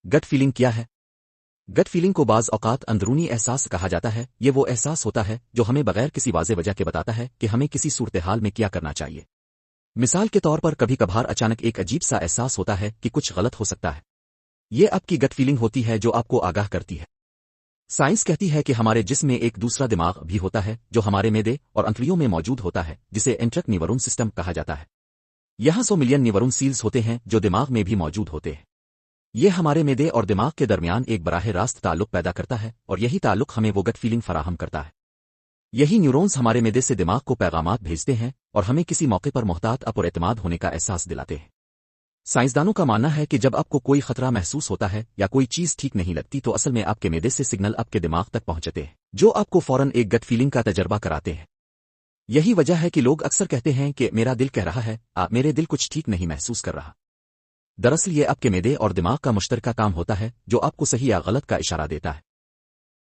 Gut feeling क्या है? Gut feeling को बाज औकात अंदरूनी एहसास कहा जाता है। ये वो एहसास होता है जो हमें बगैर किसी वाज़े वजह के बताता है कि हमें किसी सूरत-ए-हाल में क्या करना चाहिए। मिसाल के तौर पर कभी कभार अचानक एक अजीब सा एहसास होता है कि कुछ गलत हो सकता है। ये आपकी गट फीलिंग होती है जो आपको आगाह करती है। साइंस कहती है कि हमारे जिस्म में एक दूसरा दिमाग भी होता है जो हमारे मेदे और अंतड़ियों में मौजूद होता है, जिसे एंट्रक न्यूरॉन सिस्टम कहा जाता है। यहाँ 100 मिलियन न्यूरॉन सील्स होते हैं जो दिमाग में भी मौजूद होते हैं। ये हमारे मेदे और दिमाग के दरमियान एक बराह रास्त ताल्लुक पैदा करता है और यही ताल्लुक हमें वो गट फीलिंग फराहम करता है। यही न्यूरॉन्स हमारे मेदे से दिमाग को पैगामात भेजते हैं और हमें किसी मौके पर मोहतात और एतमाद होने का एहसास दिलाते हैं। साइंसदानों का मानना है कि जब आपको कोई खतरा महसूस होता है या कोई चीज ठीक नहीं लगती तो असल में आपके मेदे से सिग्नल आपके दिमाग तक पहुंचते हैं, जो आपको फौरन एक गट फीलिंग का तजर्बा कराते हैं। यही वजह है कि लोग अक्सर कहते हैं कि मेरा दिल कह रहा है, मेरे दिल कुछ ठीक नहीं महसूस कर रहा। दरअसल ये आपके मेदे और दिमाग का मुश्तरका काम होता है जो आपको सही या गलत का इशारा देता है।